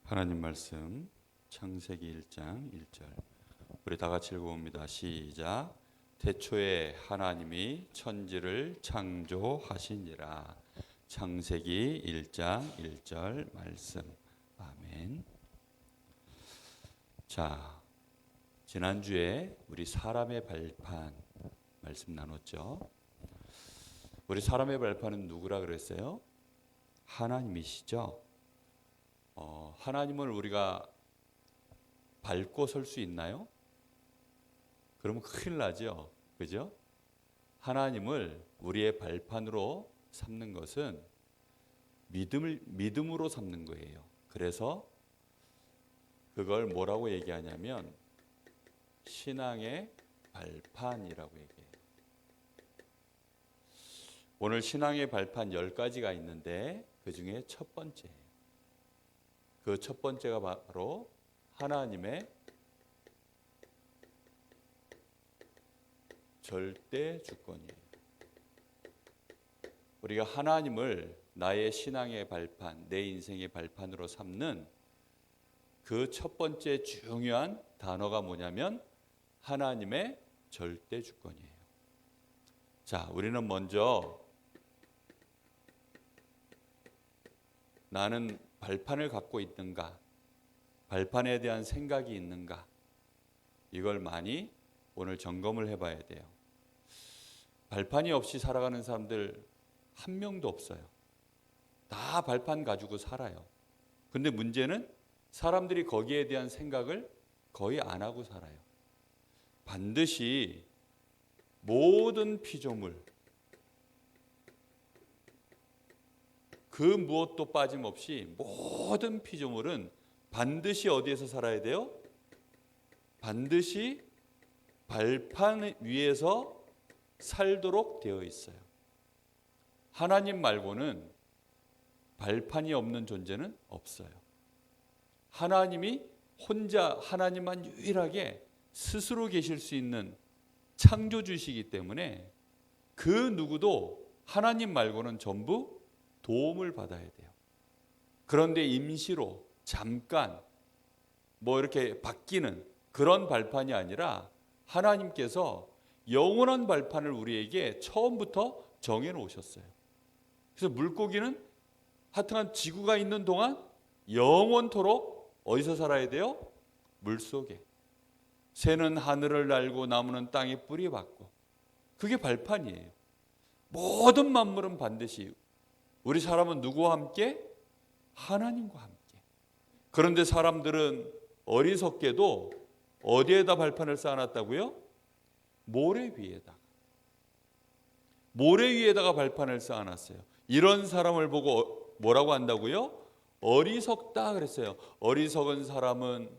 하나님 말씀 창세기 1장 1절 우리 다 같이 읽어봅니다. 시작. 태초에 하나님이 천지를 창조하시니라. 창세기 1장 1절 말씀. 아멘. 자, 지난주에 우리 사람의 발판 말씀 나눴죠. 우리 사람의 발판은 누구라 그랬어요? 하나님이시죠. 하나님을 우리가 밟고 설 수 있나요? 그러면 큰일 나죠. 그죠? 하나님을 우리의 발판으로 삼는 것은 믿음으로 삼는 거예요. 그래서 그걸 뭐라고 얘기하냐면 신앙의 발판이라고 얘기해요. 오늘 신앙의 발판 10가지가 있는데 그 중에 첫 번째, 그 첫 번째가 바로 하나님의 절대 주권이에요. 우리가 하나님을 나의 신앙의 발판, 내 인생의 발판으로 삼는 그 첫 번째 중요한 단어가 뭐냐면 하나님의 절대 주권이에요. 자, 우리는 먼저 나는 발판을 갖고 있는가? 발판에 대한 생각이 있는가? 이걸 많이 오늘 점검을 해봐야 돼요. 발판이 없이 살아가는 사람들 한 명도 없어요. 다 발판 가지고 살아요. 근데 문제는 사람들이 거기에 대한 생각을 거의 안 하고 살아요. 반드시 모든 피조물, 그 무엇도 빠짐없이 모든 피조물은 반드시 어디에서 살아야 돼요? 반드시 발판 위에서 살도록 되어 있어요. 하나님 말고는 발판이 없는 존재는 없어요. 하나님이 혼자 하나님만 유일하게 스스로 계실 수 있는 창조주시기 때문에 그 누구도 하나님 말고는 전부 도움을 받아야 돼요. 그런데 임시로 잠깐 뭐 이렇게 바뀌는 그런 발판이 아니라 하나님께서 영원한 발판을 우리에게 처음부터 정해 놓으셨어요. 그래서 물고기는 하여튼 지구가 있는 동안 영원토록 어디서 살아야 돼요? 물속에. 새는 하늘을 날고 나무는 땅에 뿌리 박고. 그게 발판이에요. 모든 만물은 반드시 우리 사람은 누구와 함께? 하나님과 함께. 그런데 사람들은 어리석게도 어디에다 발판을 쌓아놨다고요? 모래 위에다가. 모래 위에다가 발판을 쌓아놨어요. 이런 사람을 보고 뭐라고 한다고요? 어리석다 그랬어요. 어리석은 사람은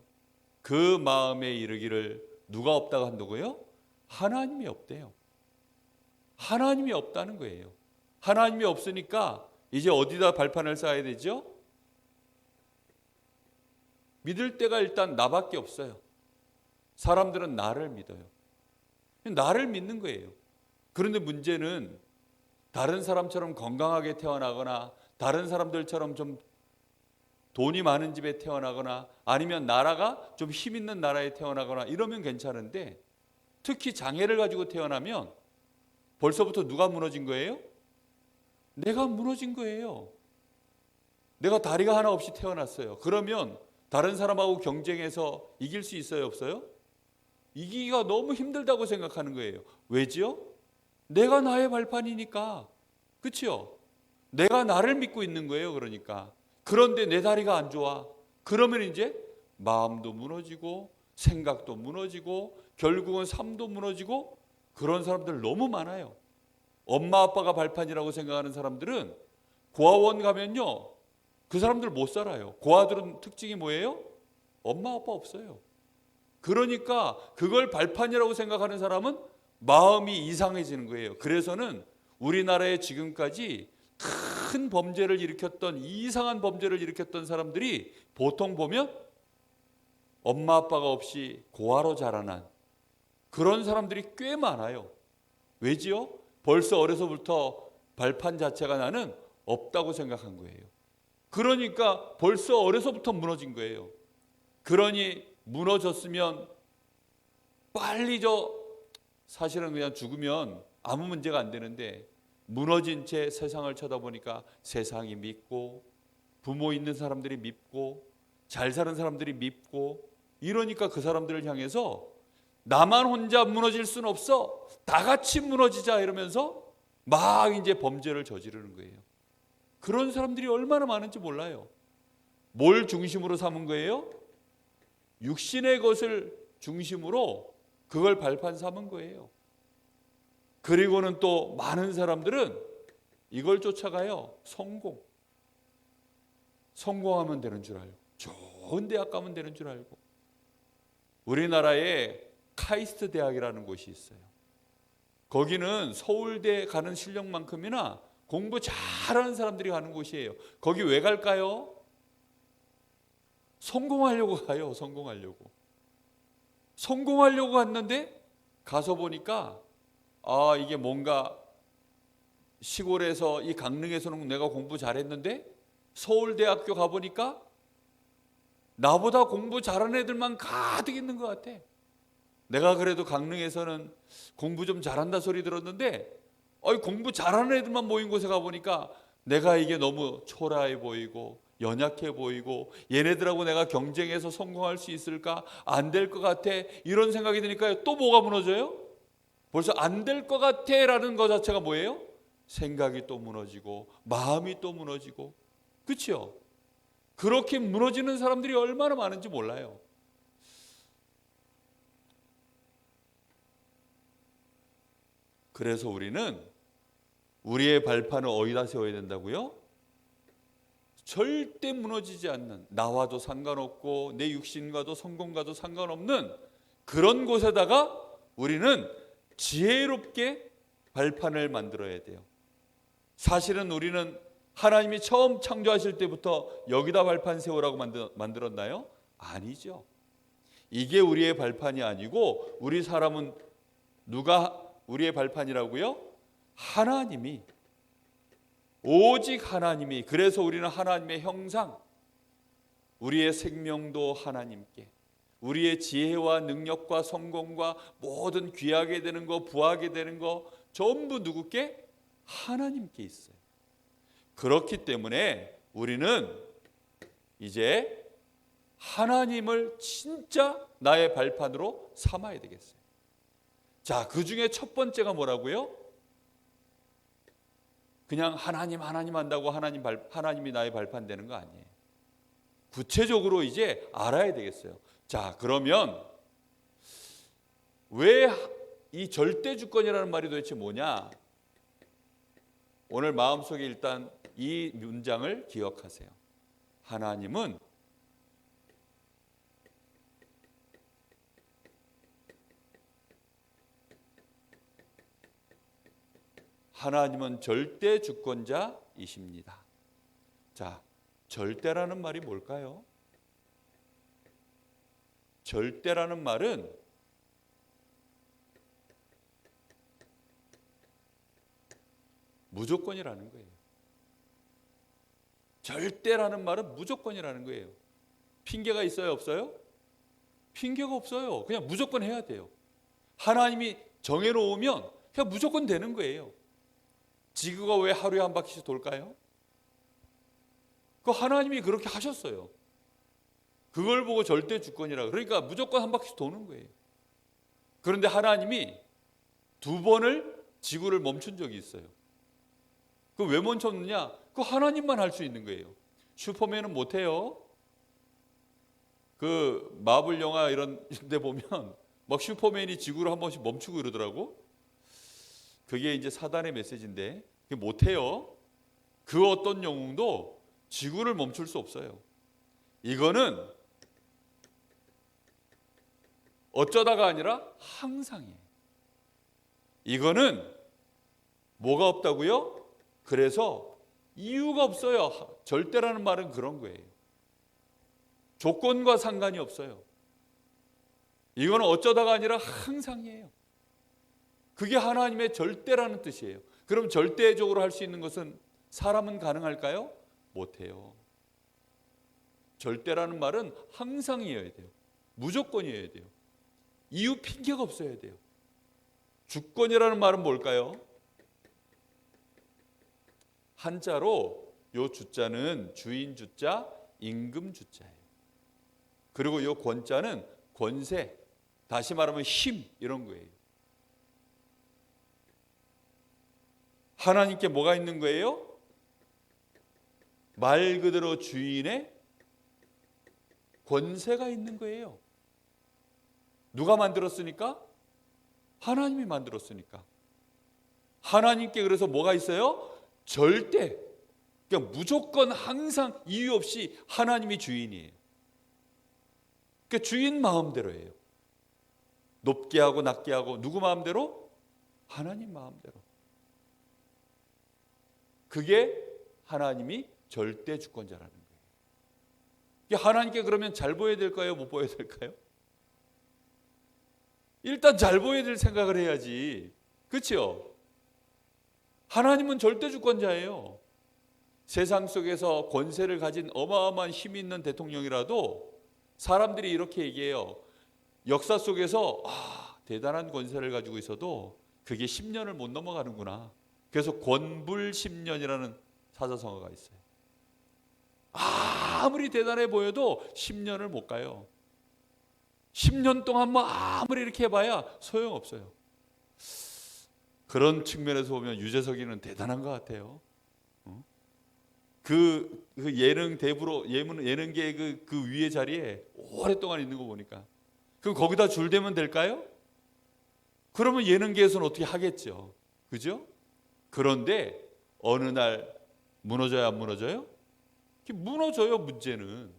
그 마음에 이르기를 누가 없다고 한다고요? 하나님이 없대요. 하나님이 없다는 거예요. 하나님이 없으니까 이제 어디다 발판을 쌓아야 되죠? 믿을 때가 일단 나밖에 없어요. 사람들은 나를 믿어요. 나를 믿는 거예요. 그런데 문제는 다른 사람처럼 건강하게 태어나거나 다른 사람들처럼 좀 돈이 많은 집에 태어나거나 아니면 나라가 좀 힘 있는 나라에 태어나거나 이러면 괜찮은데 특히 장애를 가지고 태어나면 벌써부터 누가 무너진 거예요? 내가 무너진 거예요. 내가 다리가 하나 없이 태어났어요. 그러면 다른 사람하고 경쟁해서 이길 수 있어요, 없어요? 이기기가 너무 힘들다고 생각하는 거예요. 왜지요? 내가 나의 발판이니까. 그렇죠? 내가 나를 믿고 있는 거예요, 그러니까. 그런데 내 다리가 안 좋아. 그러면 이제 마음도 무너지고 생각도 무너지고 결국은 삶도 무너지고 그런 사람들 너무 많아요. 엄마 아빠가 발판이라고 생각하는 사람들은 고아원 가면요 그 사람들 못 살아요. 고아들은 특징이 뭐예요? 엄마 아빠 없어요. 그러니까 그걸 발판이라고 생각하는 사람은 마음이 이상해지는 거예요. 그래서는 우리나라에 지금까지 큰 범죄를 일으켰던 이상한 범죄를 일으켰던 사람들이 보통 보면 엄마 아빠가 없이 고아로 자라난 그런 사람들이 꽤 많아요. 왜지요? 벌써 어려서부터 발판 자체가 나는 없다고 생각한 거예요. 그러니까 벌써 어려서부터 무너진 거예요. 그러니 무너졌으면 빨리 사실은 그냥 죽으면 아무 문제가 안 되는데, 무너진 채 세상을 쳐다보니까 세상이 밉고, 부모 있는 사람들이 밉고, 잘 사는 사람들이 밉고, 이러니까 그 사람들을 향해서 나만 혼자 무너질 수는 없어, 다 같이 무너지자, 이러면서 막 이제 범죄를 저지르는 거예요. 그런 사람들이 얼마나 많은지 몰라요. 뭘 중심으로 삼은 거예요? 육신의 것을 중심으로 그걸 발판 삼은 거예요. 그리고는 또 많은 사람들은 이걸 쫓아가요. 성공하면 되는 줄 알고, 좋은 대학 가면 되는 줄 알고. 우리나라에 카이스트 대학이라는 곳이 있어요. 거기는 서울대 가는 실력만큼이나 공부 잘하는 사람들이 가는 곳이에요. 거기 왜 갈까요? 성공하려고 가요. 성공하려고 갔는데 가서 보니까 이게 뭔가 시골에서, 이 강릉에서는 내가 공부 잘했는데 서울대학교 가보니까 나보다 공부 잘하는 애들만 가득 있는 것 같아. 내가 그래도 강릉에서는 공부 좀 잘한다 소리 들었는데 공부 잘하는 애들만 모인 곳에 가보니까 내가 이게 너무 초라해 보이고 연약해 보이고, 얘네들하고 내가 경쟁해서 성공할 수 있을까? 안 될 것 같아. 이런 생각이 드니까 또 뭐가 무너져요? 벌써 안 될 것 같아 라는 것 자체가 뭐예요? 생각이 또 무너지고 마음이 또 무너지고. 그렇죠? 그렇게 무너지는 사람들이 얼마나 많은지 몰라요. 그래서 우리는 우리의 발판을 어디다 세워야 된다고요? 절대 무너지지 않는, 나와도 상관없고 내 육신과도 성공과도 상관없는 그런 곳에다가 우리는 지혜롭게 발판을 만들어야 돼요. 사실은 우리는 하나님이 처음 창조하실 때부터 여기다 발판 세우라고 만들었나요? 아니죠. 이게 우리의 발판이 아니고, 우리 사람은 누가 우리의 발판이라고요? 하나님이, 오직 하나님이. 그래서 우리는 하나님의 형상, 우리의 생명도 하나님께, 우리의 지혜와 능력과 성공과 모든 귀하게 되는 거, 부하게 되는 거 전부 누구께? 하나님께 있어요. 그렇기 때문에 우리는 이제 하나님을 진짜 나의 발판으로 삼아야 되겠어요. 자, 그 중에 첫 번째가 뭐라고요? 그냥 하나님 한다고 하나님이 나의 발판 되는 거 아니에요. 구체적으로 이제 알아야 되겠어요. 자, 그러면 왜 이 절대 주권이라는 말이 도대체 뭐냐? 오늘 마음속에 일단 이 문장을 기억하세요. 하나님은 절대 주권자이십니다. 자, 절대라는 말이 뭘까요? 절대라는 말은 무조건이라는 거예요. 절대라는 말은 무조건이라는 거예요. 핑계가 있어요, 없어요? 핑계가 없어요. 그냥 무조건 해야 돼요. 하나님이 정해놓으면 그냥 무조건 되는 거예요. 지구가 왜 하루에 한 바퀴씩 돌까요? 그 하나님이 그렇게 하셨어요. 그걸 보고 절대 주권이라. 그러니까 무조건 한 바퀴씩 도는 거예요. 그런데 하나님이 2번을 지구를 멈춘 적이 있어요. 그 왜 멈췄느냐? 그 하나님만 할 수 있는 거예요. 슈퍼맨은 못해요. 그 마블 영화 이런 데 보면 막 슈퍼맨이 지구를 한 번씩 멈추고 이러더라고. 그게 이제 사단의 메시지인데 그게 못해요. 그 어떤 영웅도 지구를 멈출 수 없어요. 이거는 어쩌다가 아니라 항상이에요. 이거는 뭐가 없다고요? 그래서 이유가 없어요. 절대라는 말은 그런 거예요. 조건과 상관이 없어요. 이거는 어쩌다가 아니라 항상이에요. 그게 하나님의 절대라는 뜻이에요. 그럼 절대적으로 할 수 있는 것은 사람은 가능할까요? 못해요. 절대라는 말은 항상이어야 돼요. 무조건이어야 돼요. 이유 핑계가 없어야 돼요. 주권이라는 말은 뭘까요? 한자로 요 주자는 주인 주자, 임금 주자예요. 그리고 요 권자는 권세, 다시 말하면 힘, 이런 거예요. 하나님께 뭐가 있는 거예요? 말 그대로 주인의 권세가 있는 거예요. 누가 만들었으니까? 하나님이 만들었으니까. 하나님께 그래서 뭐가 있어요? 절대, 그러니까 무조건 항상 이유 없이 하나님이 주인이에요. 그러니까 주인 마음대로예요. 높게 하고 낮게 하고 누구 마음대로? 하나님 마음대로. 그게 하나님이 절대 주권자라는 거예요. 하나님께 그러면 잘 보여야 될까요? 못 보여야 될까요? 일단 잘 보여야 될 생각을 해야지. 그렇죠? 하나님은 절대 주권자예요. 세상 속에서 권세를 가진 어마어마한 힘이 있는 대통령이라도 사람들이 이렇게 얘기해요. 역사 속에서 대단한 권세를 가지고 있어도 그게 10년을 못 넘어가는구나. 그래서 권불 10년이라는 사자성어가 있어요. 아무리 대단해 보여도 10년을 못 가요. 10년 동안 뭐 아무리 이렇게 해봐야 소용없어요. 그런 측면에서 보면 유재석이는 대단한 것 같아요. 그 예능 대부로 예능계 그 위의 자리에 오랫동안 있는 거 보니까 그럼 거기다 줄대면 될까요? 그러면 예능계에서는 어떻게 하겠죠. 그죠? 그런데 어느 날 무너져야 안 무너져요? 무너져요. 문제는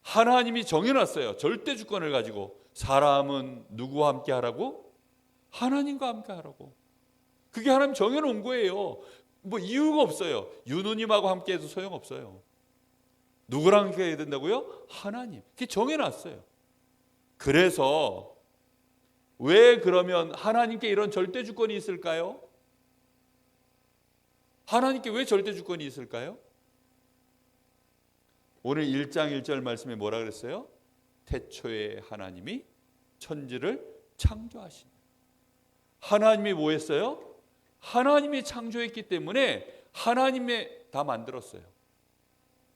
하나님이 정해놨어요. 절대 주권을 가지고 사람은 누구와 함께 하라고? 하나님과 함께 하라고. 그게 하나님 정해놓은 거예요. 뭐 이유가 없어요. 유누님하고 함께 해도 소용없어요. 누구랑 함께 해야 된다고요? 하나님. 그게 정해놨어요. 그래서 왜 그러면 하나님께 이런 절대 주권이 있을까요? 하나님께 왜 절대 주권이 있을까요? 오늘 1장 1절 말씀에 뭐라 그랬어요? 태초에 하나님이 천지를 창조하신. 하나님이 뭐 했어요? 하나님이 창조했기 때문에 하나님이 다 만들었어요.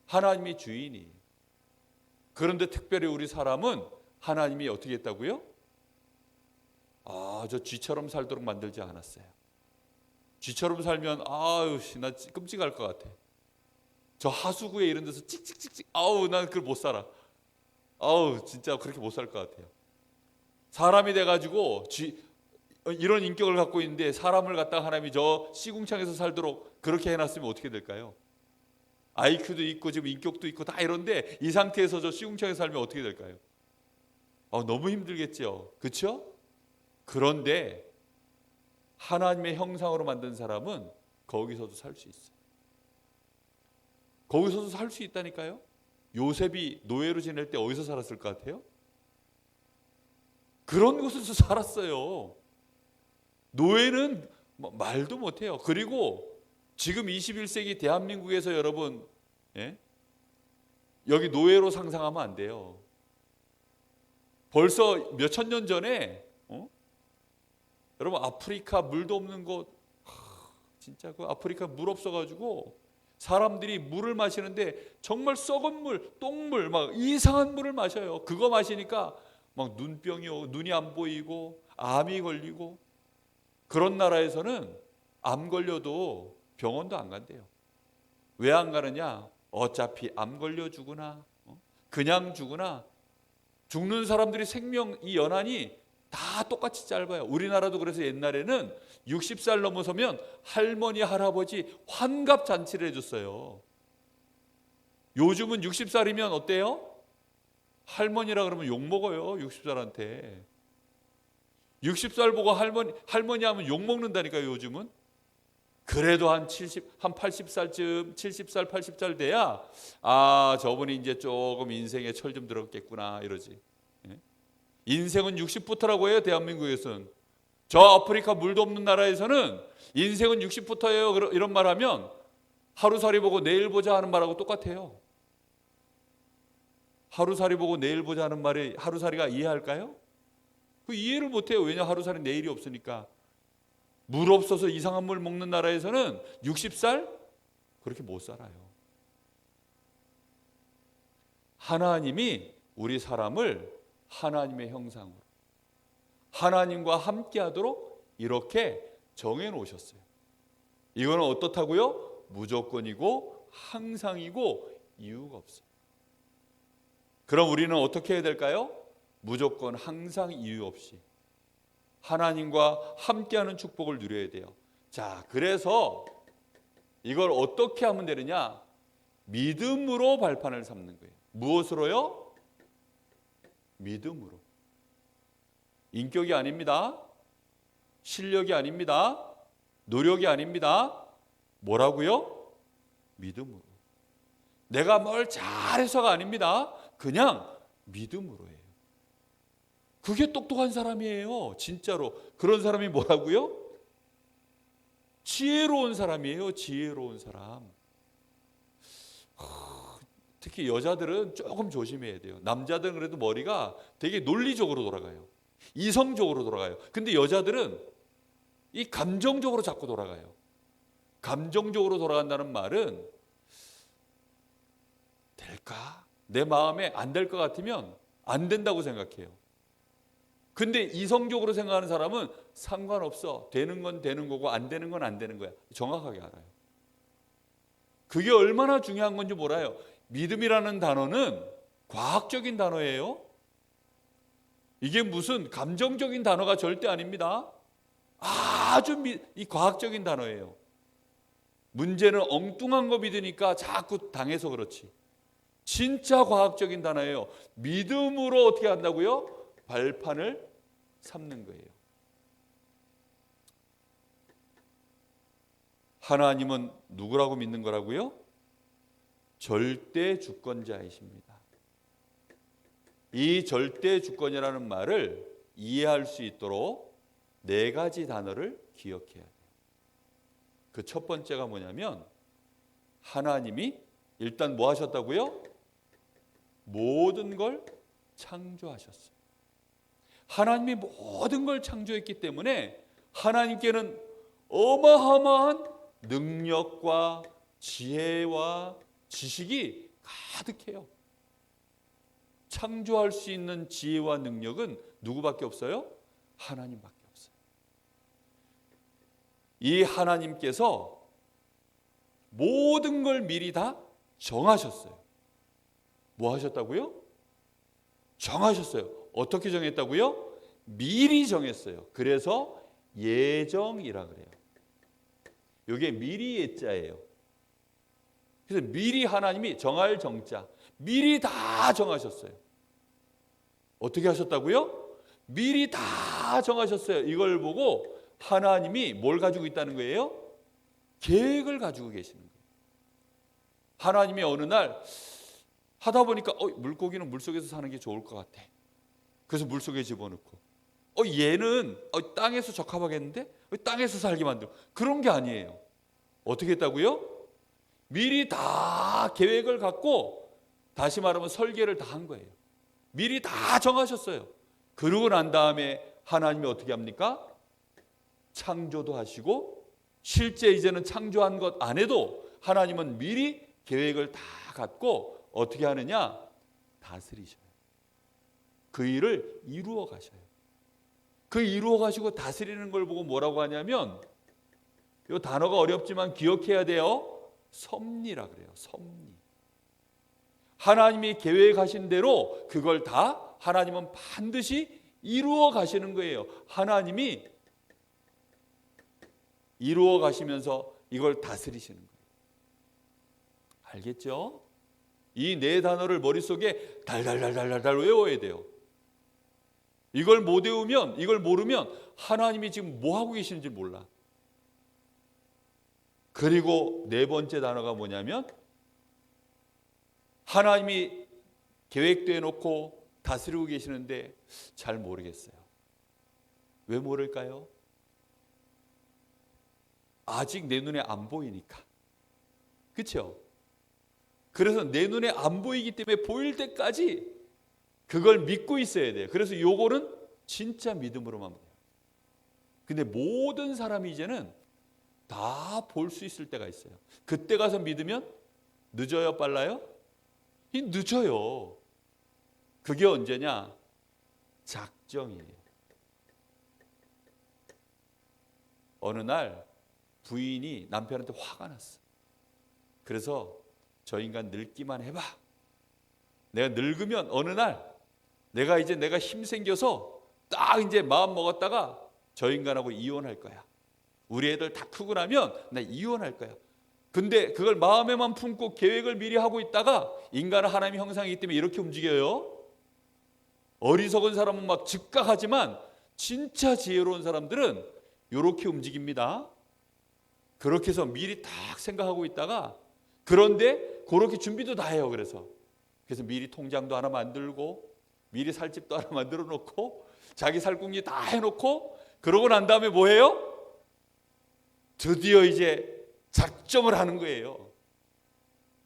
하나님이 주인이. 그런데 특별히 우리 사람은 하나님이 어떻게 했다고요? 저 쥐처럼 살도록 만들지 않았어요. 쥐처럼 살면 나 끔찍할 것 같아. 저 하수구에 이런 데서 찍찍찍찍 난 그걸 못 살아. 진짜 그렇게 못 살 것 같아요. 사람이 돼가지고 이런 인격을 갖고 있는데 사람을 갖다가 하나님이 저 시궁창에서 살도록 그렇게 해놨으면 어떻게 될까요? IQ도 있고 지금 인격도 있고 다 이런데 이 상태에서 저 시궁창에서 살면 어떻게 될까요? 너무 힘들겠죠. 그렇죠? 그런데 하나님의 형상으로 만든 사람은 거기서도 살 수 있어요. 거기서도 살 수 있다니까요. 요셉이 노예로 지낼 때 어디서 살았을 것 같아요? 그런 곳에서 살았어요. 노예는 말도 못해요. 그리고 지금 21세기 대한민국에서 여러분 여기 노예로 상상하면 안 돼요. 벌써 몇천 년 전에 여러분 아프리카 물도 없는 곳 진짜 그 아프리카 물 없어가지고 사람들이 물을 마시는데 정말 썩은 물, 똥물 막 이상한 물을 마셔요. 그거 마시니까 막 눈병이 오고 눈이 안 보이고 암이 걸리고 그런 나라에서는 암 걸려도 병원도 안 간대요. 왜 안 가느냐? 어차피 암 걸려 죽으나 그냥 죽으나 죽는 사람들이 생명 이 연한이 다 똑같이 짧아요. 우리나라도 그래서 옛날에는 60살 넘어서면 할머니 할아버지 환갑 잔치를 해줬어요. 요즘은 60살이면 어때요? 할머니라 그러면 욕먹어요. 60살한테 60살 보고 할머니 하면 욕먹는다니까요. 요즘은. 그래도 한 80살쯤 70살 80살 돼야 저분이 이제 조금 인생에 철 좀 들었겠구나 이러지. 인생은 60부터라고 해요. 대한민국에서는. 저 아프리카 물도 없는 나라에서는 인생은 60부터예요. 이런 말하면 하루살이 보고 내일 보자 하는 말하고 똑같아요. 하루살이 보고 내일 보자는 말이 하루살이가 이해할까요? 그 이해를 못해요. 왜냐? 하루살이 내일이 없으니까. 물 없어서 이상한 물 먹는 나라에서는 60살 그렇게 못 살아요. 하나님이 우리 사람을 하나님의 형상으로 하나님과 함께하도록 이렇게 정해 놓으셨어요. 이거는 어떻다고요? 무조건이고 항상이고 이유가 없어요. 그럼 우리는 어떻게 해야 될까요? 무조건 항상 이유 없이 하나님과 함께하는 축복을 누려야 돼요. 자, 그래서 이걸 어떻게 하면 되느냐? 믿음으로 발판을 삼는 거예요. 무엇으로요? 믿음으로. 인격이 아닙니다. 실력이 아닙니다. 노력이 아닙니다. 뭐라고요? 믿음으로. 내가 뭘 잘해서가 아닙니다. 그냥 믿음으로 해요. 그게 똑똑한 사람이에요. 진짜로. 그런 사람이 뭐라고요? 지혜로운 사람이에요. 지혜로운 사람. 특히 여자들은 조금 조심해야 돼요. 남자들은 그래도 머리가 되게 논리적으로 돌아가요. 이성적으로 돌아가요. 근데 여자들은 이 감정적으로 자꾸 돌아가요. 감정적으로 돌아간다는 말은 될까? 내 마음에 안 될 것 같으면 안 된다고 생각해요. 근데 이성적으로 생각하는 사람은 상관없어. 되는 건 되는 거고 안 되는 건 안 되는 거야. 정확하게 알아요. 그게 얼마나 중요한 건지 몰라요. 믿음이라는 단어는 과학적인 단어예요. 이게 무슨 감정적인 단어가 절대 아닙니다. 아주 이 과학적인 단어예요. 문제는 엉뚱한 거 믿으니까 자꾸 당해서 그렇지. 진짜 과학적인 단어예요. 믿음으로 어떻게 한다고요? 발판을 삼는 거예요. 하나님은 누구라고 믿는 거라고요? 절대 주권자이십니다. 이 절대 주권이라는 말을 이해할 수 있도록 네 가지 단어를 기억해야 돼요. 그 첫 번째가 뭐냐면 하나님이 일단 뭐 하셨다고요? 모든 걸 창조하셨어요. 하나님이 모든 걸 창조했기 때문에 하나님께는 어마어마한 능력과 지혜와 지식이 가득해요. 창조할 수 있는 지혜와 능력은 누구밖에 없어요? 하나님밖에 없어요. 이 하나님께서 모든 걸 미리 다 정하셨어요. 뭐 하셨다고요? 정하셨어요. 어떻게 정했다고요? 미리 정했어요. 그래서 예정이라 그래요. 이게 미리 예자예요. 그래서 미리 하나님이 정할 정자, 미리 다 정하셨어요. 어떻게 하셨다고요? 미리 다 정하셨어요. 이걸 보고 하나님이 뭘 가지고 있다는 거예요? 계획을 가지고 계시는 거예요. 하나님이 어느 날 하다 보니까 물고기는 물속에서 사는 게 좋을 것 같아. 그래서 물속에 집어넣고 얘는 땅에서 적합하겠는데 땅에서 살게 만들고 그런 게 아니에요. 어떻게 했다고요? 미리 다 계획을 갖고 다시 말하면 설계를 다 한 거예요. 미리 다 정하셨어요. 그러고 난 다음에 하나님이 어떻게 합니까? 창조도 하시고 실제 이제는 창조한 것 안 해도 하나님은 미리 계획을 다 갖고 어떻게 하느냐? 다스리셔요. 그 일을 이루어 가셔요. 그 이루어 가시고 다스리는 걸 보고 뭐라고 하냐면 이 단어가 어렵지만 기억해야 돼요. 섭리라 그래요. 섭리. 하나님이 계획하신 대로 그걸 다 하나님은 반드시 이루어 가시는 거예요. 하나님이 이루어 가시면서 이걸 다스리시는 거예요. 알겠죠? 이 네 단어를 머릿속에 달달달달달 외워야 돼요. 이걸 못 외우면, 이걸 모르면 하나님이 지금 뭐 하고 계시는지 몰라. 그리고 네 번째 단어가 뭐냐면 하나님이 계획돼 놓고 다스리고 계시는데 잘 모르겠어요. 왜 모를까요? 아직 내 눈에 안 보이니까. 그렇죠? 그래서 내 눈에 안 보이기 때문에 보일 때까지 그걸 믿고 있어야 돼요. 그래서 요거는 진짜 믿음으로만 돼요. 근데 모든 사람이 이제는 다 볼 수 있을 때가 있어요. 그때 가서 믿으면 늦어요, 빨라요? 늦어요. 그게 언제냐? 작정이에요. 어느 날 부인이 남편한테 화가 났어. 그래서 저 인간 늙기만 해봐. 내가 늙으면 어느 날 내가 힘 생겨서 딱 이제 마음 먹었다가 저 인간하고 이혼할 거야. 우리 애들 다 크고 나면 나 이혼할 거야. 근데 그걸 마음에만 품고 계획을 미리 하고 있다가 인간은 하나님의 형상이기 때문에 이렇게 움직여요. 어리석은 사람은 막 즉각하지만 진짜 지혜로운 사람들은 이렇게 움직입니다. 그렇게 해서 미리 딱 생각하고 있다가 그런데 그렇게 준비도 다 해요. 그래서 미리 통장도 하나 만들고 미리 살집도 하나 만들어 놓고 자기 살궁리 다 해놓고 그러고 난 다음에 뭐 해요? 드디어 이제 작정을 하는 거예요.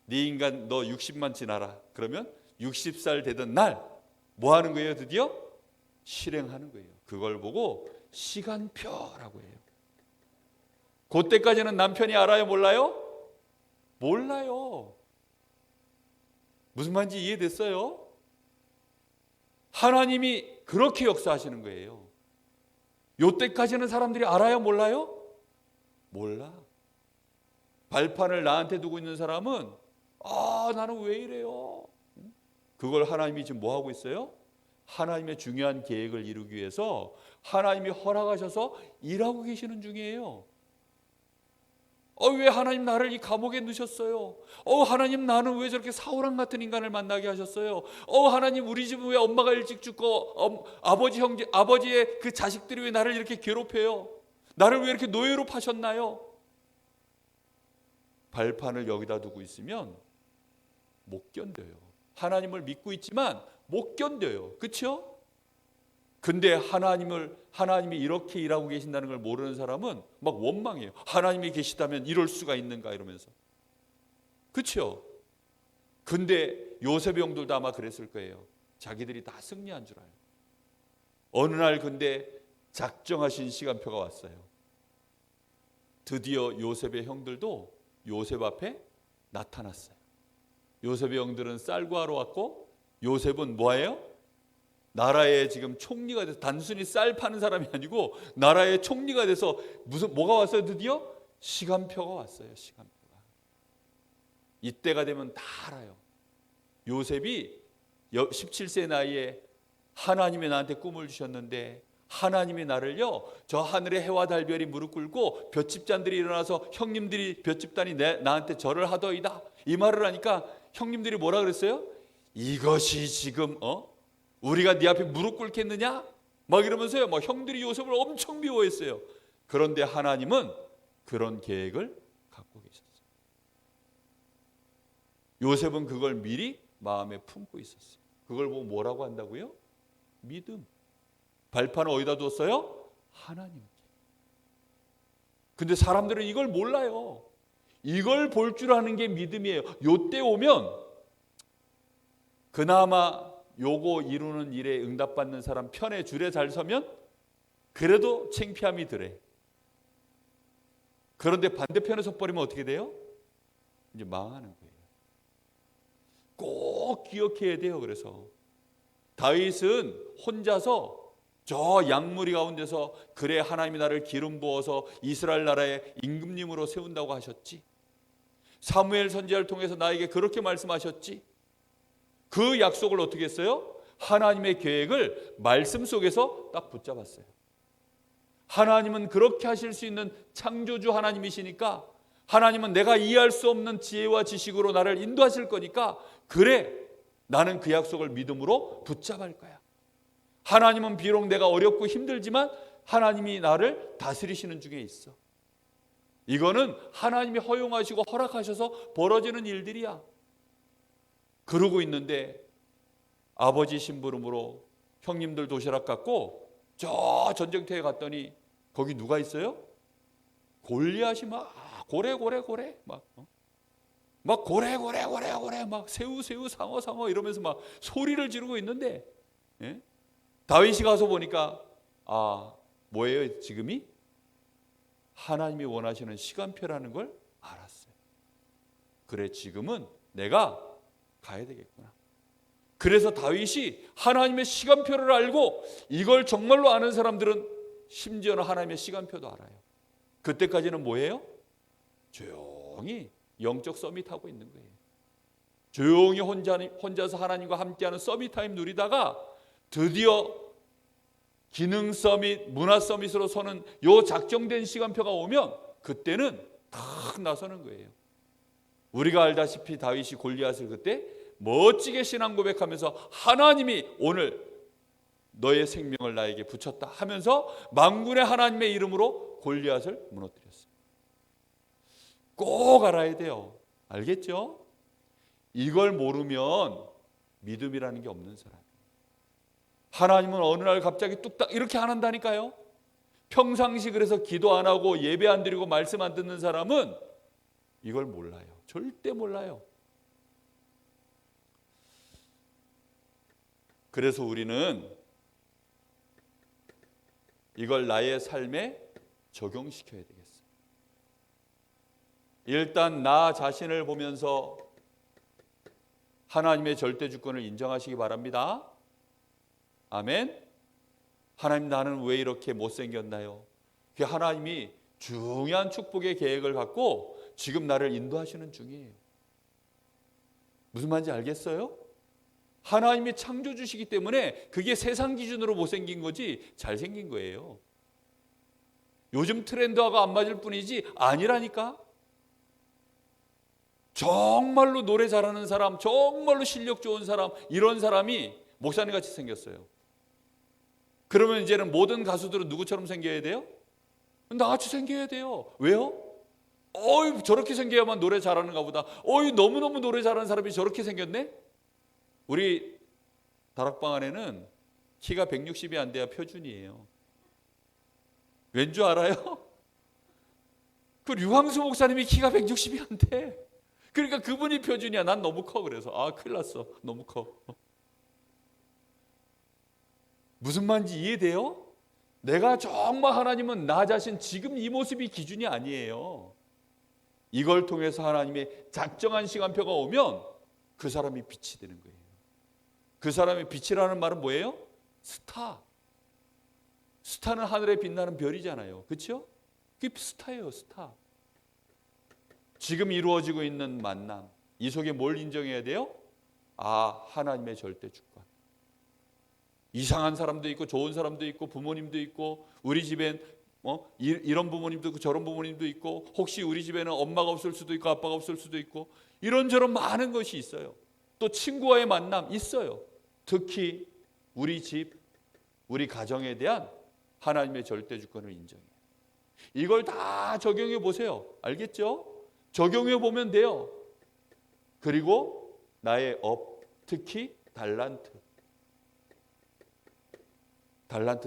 네 인간 너 60만 지나라. 그러면 60살 되던 날 뭐 하는 거예요? 드디어 실행하는 거예요. 그걸 보고 시간표라고 해요. 그때까지는 남편이 알아요? 몰라요? 몰라요. 무슨 말인지 이해됐어요? 하나님이 그렇게 역사하시는 거예요. 요때까지는 사람들이 알아요? 몰라요? 몰라. 발판을 나한테 두고 있는 사람은 나는 왜 이래요? 그걸 하나님이 지금 뭐 하고 있어요? 하나님의 중요한 계획을 이루기 위해서 하나님이 허락하셔서 일하고 계시는 중이에요. 왜 하나님 나를 이 감옥에 넣으셨어요? 하나님 나는 왜 저렇게 사울왕 같은 인간을 만나게 하셨어요? 하나님 우리 집은 왜 엄마가 일찍 죽고 아버지의 그 자식들이 왜 나를 이렇게 괴롭혀요? 나를 왜 이렇게 노예로 파셨나요? 발판을 여기다 두고 있으면 못 견뎌요. 하나님을 믿고 있지만 못 견뎌요. 그렇죠? 근데 하나님이 이렇게 일하고 계신다는 걸 모르는 사람은 막 원망해요. 하나님이 계시다면 이럴 수가 있는가 이러면서. 그렇죠? 근데 요셉의 형들도 아마 그랬을 거예요. 자기들이 다 승리한 줄 알아요. 어느 날 근데 작정하신 시간표가 왔어요. 드디어 요셉의 형들도 요셉 앞에 나타났어요. 요셉의 형들은 쌀 구하러 왔고 요셉은 뭐예요? 나라의 지금 총리가 돼서 단순히 쌀 파는 사람이 아니고 나라의 총리가 돼서 뭐가 왔어요? 드디어 시간표가 왔어요. 시간표가. 이때가 되면 다 알아요. 요셉이 17세 나이에 하나님이 나한테 꿈을 주셨는데 하나님이 나를요 저 하늘의 해와 달별이 무릎 꿇고 볏집단들이 일어나서 형님들이 볏집단이 나한테 절을 하더이다 이 말을 하니까 형님들이 뭐라 그랬어요? 이것이 지금 우리가 네 앞에 무릎 꿇겠느냐? 막 이러면서요 막 형들이 요셉을 엄청 미워했어요. 그런데 하나님은 그런 계획을 갖고 계셨어요. 요셉은 그걸 미리 마음에 품고 있었어요. 그걸 보고 뭐라고 한다고요? 믿음. 발판을 어디다 뒀어요? 하나님께. 근데 사람들은 이걸 몰라요. 이걸 볼 줄 아는 게 믿음이에요. 요때 오면 그나마 요거 이루는 일에 응답받는 사람 편에 줄에 잘 서면 그래도 창피함이 덜해. 그런데 반대편에 서버리면 어떻게 돼요? 이제 망하는 거예요. 꼭 기억해야 돼요. 그래서 다윗은 혼자서 저 양무리 가운데서 그래 하나님이 나를 기름 부어서 이스라엘 나라의 임금님으로 세운다고 하셨지. 사무엘 선지자를 통해서 나에게 그렇게 말씀하셨지. 그 약속을 어떻게 했어요? 하나님의 계획을 말씀 속에서 딱 붙잡았어요. 하나님은 그렇게 하실 수 있는 창조주 하나님이시니까 하나님은 내가 이해할 수 없는 지혜와 지식으로 나를 인도하실 거니까 그래 나는 그 약속을 믿음으로 붙잡을 거야. 하나님은 비록 내가 어렵고 힘들지만 하나님이 나를 다스리시는 중에 있어. 이거는 하나님이 허용하시고 허락하셔서 벌어지는 일들이야. 그러고 있는데 아버지 심부름으로 형님들 도시락 갖고 저 전쟁터에 갔더니 거기 누가 있어요? 골리앗이 막 고래 막 막 고래 막 새우 상어 이러면서 막 소리를 지르고 있는데, 예? 다윗이 가서 보니까 뭐예요 지금이? 하나님이 원하시는 시간표라는 걸 알았어요. 그래, 지금은 내가 가야 되겠구나. 그래서 다윗이 하나님의 시간표를 알고, 이걸 정말로 아는 사람들은 심지어는 하나님의 시간표도 알아요. 그때까지는 뭐예요? 조용히 영적 서밋하고 있는 거예요. 조용히 혼자서 하나님과 함께하는 서밋타임 누리다가 드디어 기능 서밋, 문화 서밋으로 서는 요 작정된 시간표가 오면 그때는 탁 나서는 거예요. 우리가 알다시피 다윗이 골리앗을 그때 멋지게 신앙 고백하면서 하나님이 오늘 너의 생명을 나에게 붙였다 하면서 만군의 하나님의 이름으로 골리앗을 무너뜨렸어요. 꼭 알아야 돼요. 알겠죠? 이걸 모르면 믿음이라는 게 없는 사람. 하나님은 어느 날 갑자기 뚝딱 이렇게 안 한다니까요. 평상시 그래서 기도 안 하고 예배 안 드리고 말씀 안 듣는 사람은 이걸 몰라요. 절대 몰라요. 그래서 우리는 이걸 나의 삶에 적용시켜야 되겠어요. 일단 나 자신을 보면서 하나님의 절대 주권을 인정하시기 바랍니다. 아멘. 하나님, 나는 왜 이렇게 못생겼나요? 하나님이 중요한 축복의 계획을 갖고 지금 나를 인도하시는 중이에요. 무슨 말인지 알겠어요? 하나님이 창조주시기 때문에 그게 세상 기준으로 못생긴 거지 잘생긴 거예요. 요즘 트렌드하고 안 맞을 뿐이지 아니라니까. 정말로 노래 잘하는 사람, 정말로 실력 좋은 사람, 이런 사람이 목사님같이 생겼어요. 그러면 이제는 모든 가수들은 누구처럼 생겨야 돼요? 나같이 생겨야 돼요. 왜요? 저렇게 생겨야만 노래 잘하는가 보다. 너무너무 노래 잘하는 사람이 저렇게 생겼네? 우리 다락방 안에는 키가 160이 안 돼야 표준이에요. 왠 줄 알아요? 그 류황수 목사님이 키가 160이 안 돼. 그러니까 그분이 표준이야. 난 너무 커. 그래서 큰일 났어. 너무 커. 무슨 말인지 이해돼요? 내가 정말 하나님은 나 자신 지금 이 모습이 기준이 아니에요. 이걸 통해서 하나님의 작정한 시간표가 오면 그 사람이 빛이 되는 거예요. 그 사람의 빛이라는 말은 뭐예요? 스타. 스타는 하늘에 빛나는 별이잖아요. 그렇죠? 그게 스타예요. 스타. 지금 이루어지고 있는 만남, 이 속에 뭘 인정해야 돼요? 하나님의 절대 주권. 이상한 사람도 있고 좋은 사람도 있고 부모님도 있고, 우리 집엔 이런 부모님도 있고 저런 부모님도 있고, 혹시 우리 집에는 엄마가 없을 수도 있고 아빠가 없을 수도 있고, 이런저런 많은 것이 있어요. 또 친구와의 만남 있어요. 특히 우리 집, 우리 가정에 대한 하나님의 절대 주권을 인정해요. 이걸 다 적용해 보세요. 알겠죠? 적용해 보면 돼요. 그리고 나의 특히 달란트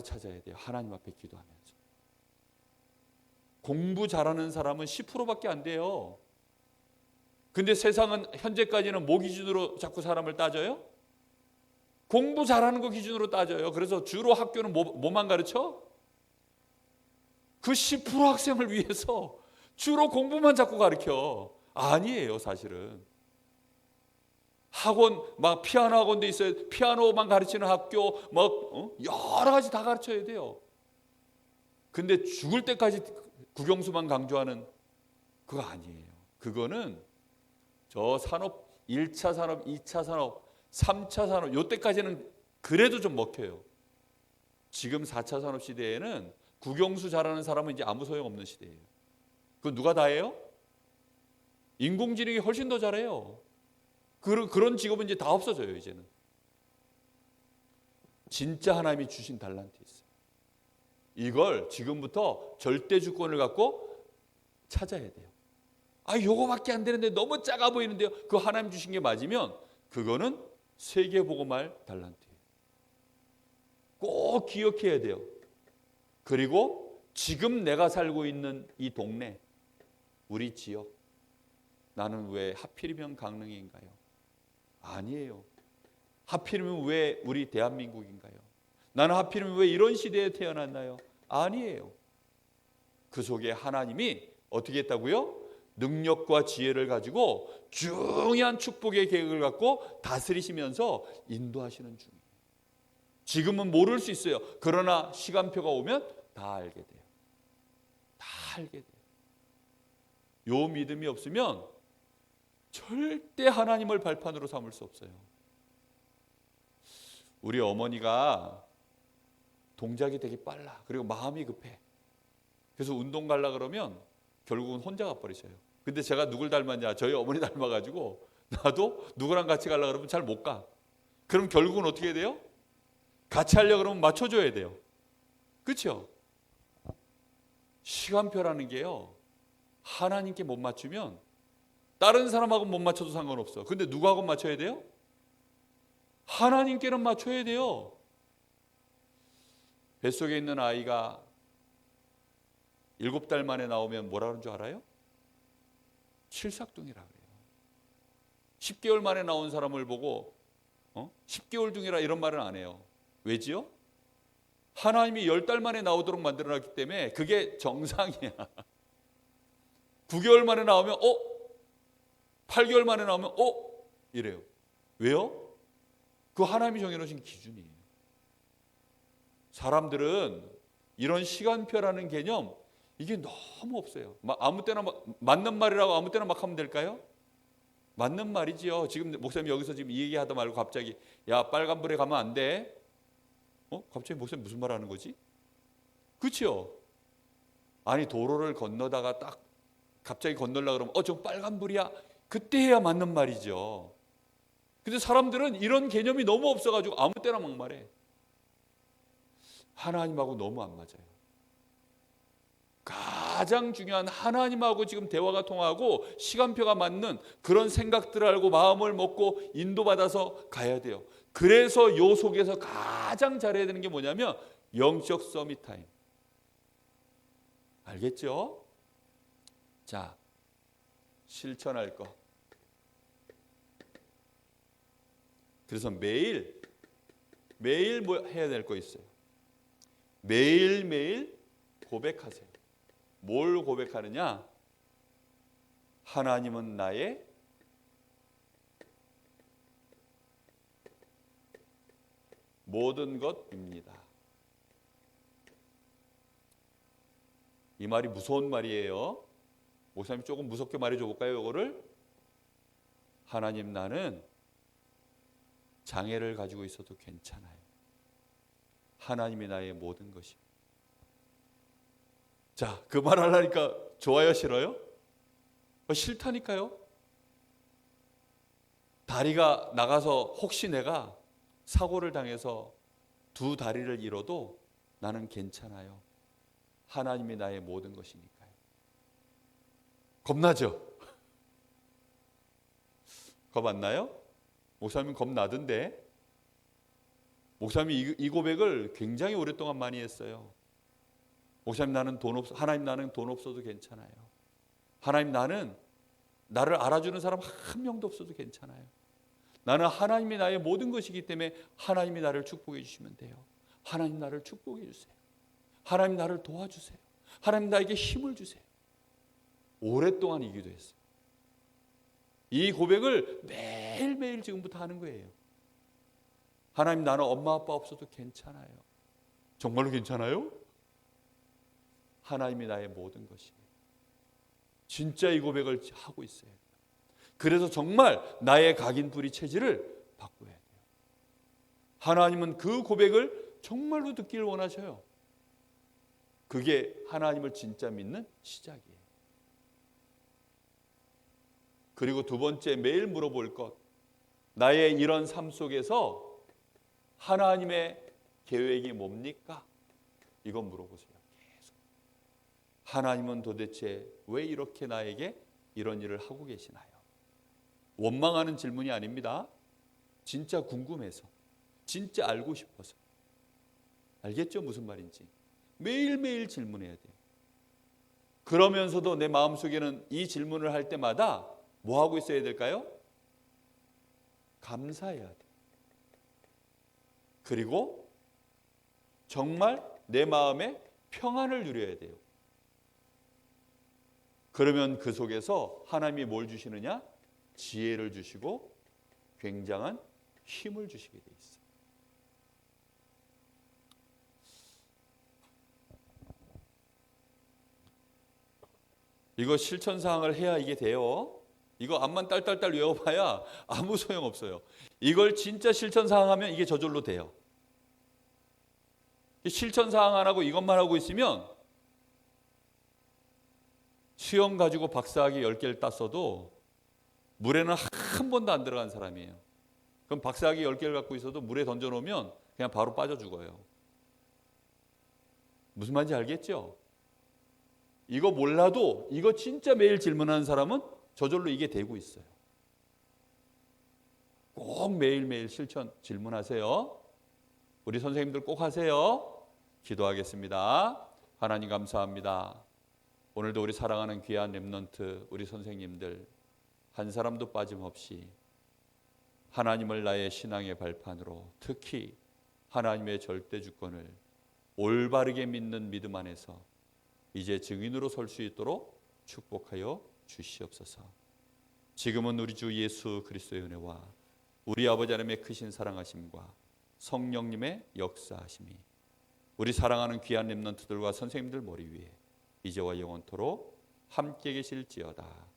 찾아야 돼요. 하나님 앞에 기도하면서. 공부 잘하는 사람은 10%밖에 안 돼요. 근데 세상은 현재까지는 뭐 기준으로 자꾸 사람을 따져요? 공부 잘하는 거 기준으로 따져요. 그래서 주로 학교는 뭐만 가르쳐? 그 10% 학생을 위해서 주로 공부만 자꾸 가르쳐. 아니에요, 사실은. 학원, 막 피아노 학원도 있어요. 피아노만 가르치는 학교, 여러 가지 다 가르쳐야 돼요. 근데 죽을 때까지 국영수만 강조하는 그거 아니에요. 그거는 저 산업, 1차 산업, 2차 산업, 3차 산업, 요때까지는 그래도 좀 먹혀요. 지금 4차 산업 시대에는 국영수 잘하는 사람은 이제 아무 소용없는 시대예요. 그건 누가 다 해요? 인공지능이 훨씬 더 잘해요. 그런 직업은 이제 다 없어져요. 이제는. 진짜 하나님이 주신 달란트 있어요. 이걸 지금부터 절대 주권을 갖고 찾아야 돼요. 요거밖에 안 되는데 너무 작아 보이는데요. 그 하나님 주신 게 맞으면 그거는 세계복음할 달란트예요. 꼭 기억해야 돼요. 그리고 지금 내가 살고 있는 이 동네, 우리 지역, 나는 왜 하필이면 강릉인가요? 아니에요. 하필이면 왜 우리 대한민국인가요? 나는 하필이면 왜 이런 시대에 태어났나요? 아니에요. 그 속에 하나님이 어떻게 했다고요? 능력과 지혜를 가지고 중요한 축복의 계획을 갖고 다스리시면서 인도하시는 중이에요. 지금은 모를 수 있어요. 그러나 시간표가 오면 다 알게 돼요. 다 알게 돼요. 요 믿음이 없으면 절대 하나님을 발판으로 삼을 수 없어요. 우리 어머니가 동작이 되게 빨라. 그리고 마음이 급해. 그래서 운동 가려 그러면 결국은 혼자 가버리셔요. 근데 제가 누굴 닮았냐? 저희 어머니 닮아가지고 나도 누구랑 같이 가려 그러면 잘 못 가. 그럼 결국은 어떻게 돼요? 같이 하려고 그러면 맞춰줘야 돼요. 그렇죠? 시간표라는 게요. 하나님께 못 맞추면 다른 사람하고 못 맞춰도 상관없어. 근데 누구하고 맞춰야 돼요? 하나님께는 맞춰야 돼요. 뱃속에 있는 아이가 7달 만에 나오면 뭐라 그러는 줄 알아요? 칠삭둥이라 그래요. 10개월 만에 나온 사람을 보고 10개월 둥이라 이런 말은 안 해요. 왜지요? 하나님이 10달 만에 나오도록 만들어놨기 때문에 그게 정상이야. 9개월 만에 나오면 8개월 만에 나오면 이래요. 왜요? 그 하나님이 정해놓으신 기준이에요. 사람들은 이런 시간표라는 개념 이게 너무 없어요. 아무 때나 맞는 말이라고 아무 때나 막 하면 될까요? 맞는 말이지요. 지금 목사님 여기서 지금 이 얘기하다 말고 갑자기 야 빨간불에 가면 안 돼. 갑자기 목사님 무슨 말 하는 거지? 그렇죠? 아니 도로를 건너다가 딱 갑자기 건너려고 그러면 저 빨간불이야. 그때 해야 맞는 말이죠. 근데 사람들은 이런 개념이 너무 없어가지고 아무 때나 막 말해. 하나님하고 너무 안 맞아요. 가장 중요한 하나님하고 지금 대화가 통하고 시간표가 맞는 그런 생각들을 알고 마음을 먹고 인도받아서 가야 돼요. 그래서 요 속에서 가장 잘해야 되는 게 뭐냐면 영적 서밋 타임. 알겠죠? 자, 실천할 거. 그래서 매일 뭐 해야 될 거 있어요. 매일매일 고백하세요. 뭘 고백하느냐? 하나님은 나의 모든 것입니다. 이 말이 무서운 말이에요. 목사님 조금 무섭게 말해줘 볼까요? 이거를 하나님 나는 장애를 가지고 있어도 괜찮아요. 하나님이 나의 모든 것입니다. 자, 그 말 하려니까 좋아요, 싫어요? 싫다니까요. 다리가 나가서 혹시 내가 사고를 당해서 두 다리를 잃어도 나는 괜찮아요. 하나님이 나의 모든 것이니까요. 겁나죠? 겁 안 나요? 목사님 겁나던데. 목사님이 이 고백을 굉장히 오랫동안 많이 했어요. 목사님 나는 하나님 나는 돈 없어도 괜찮아요. 하나님 나는 나를 알아주는 사람 한 명도 없어도 괜찮아요. 나는 하나님이 나의 모든 것이기 때문에 하나님이 나를 축복해 주시면 돼요. 하나님 나를 축복해 주세요. 하나님 나를 도와주세요. 하나님 나에게 힘을 주세요. 오랫동안 이 기도했어요. 이 고백을 매일매일 지금부터 하는 거예요. 하나님 나는 엄마 아빠 없어도 괜찮아요. 정말로 괜찮아요? 하나님이 나의 모든 것이에요. 진짜 이 고백을 하고 있어요. 그래서 정말 나의 각인뿌리 체질을 바꿔야 돼요. 하나님은 그 고백을 정말로 듣기를 원하셔요. 그게 하나님을 진짜 믿는 시작이에요. 그리고 두 번째 매일 물어볼 것. 나의 이런 삶 속에서 하나님의 계획이 뭡니까? 이건 물어보세요. 계속. 하나님은 도대체 왜 이렇게 나에게 이런 일을 하고 계시나요? 원망하는 질문이 아닙니다. 진짜 궁금해서, 진짜 알고 싶어서. 알겠죠? 무슨 말인지. 매일매일 질문해야 돼요. 그러면서도 내 마음속에는 이 질문을 할 때마다 뭐 하고 있어야 될까요? 감사해야 돼. 그리고 정말 내 마음에 평안을 누려야 돼요. 그러면 그 속에서 하나님이 뭘 주시느냐? 지혜를 주시고 굉장한 힘을 주시게 돼 있어요. 이거 실천사항을 해야 이게 돼요. 이거 앞만 딸딸딸 외워봐야 아무 소용없어요. 이걸 진짜 실천사항 하면 이게 저절로 돼요. 실천사항 안 하고 이것만 하고 있으면 수영 가지고 박사학위 10개를 땄어도 물에는 한 번도 안 들어간 사람이에요. 그럼 박사학위 10개를 갖고 있어도 물에 던져놓으면 그냥 바로 빠져 죽어요. 무슨 말인지 알겠죠? 이거 몰라도 이거 진짜 매일 질문하는 사람은 저절로 이게 되고 있어요. 꼭 매일매일 실천 질문하세요. 우리 선생님들 꼭 하세요. 기도하겠습니다. 하나님 감사합니다. 오늘도 우리 사랑하는 귀한 렘넌트 우리 선생님들 한 사람도 빠짐없이 하나님을 나의 신앙의 발판으로 특히 하나님의 절대 주권을 올바르게 믿는 믿음 안에서 이제 증인으로 설 수 있도록 축복하여 주시옵소서. 지금은 우리 주 예수 그리스도의 은혜와 우리 아버지 하나님의 크신 사랑하심과 성령님의 역사하심이 우리 사랑하는 귀한 렘넌트들과 선생님들 머리 위에 이제와 영원토록 함께 계실지어다.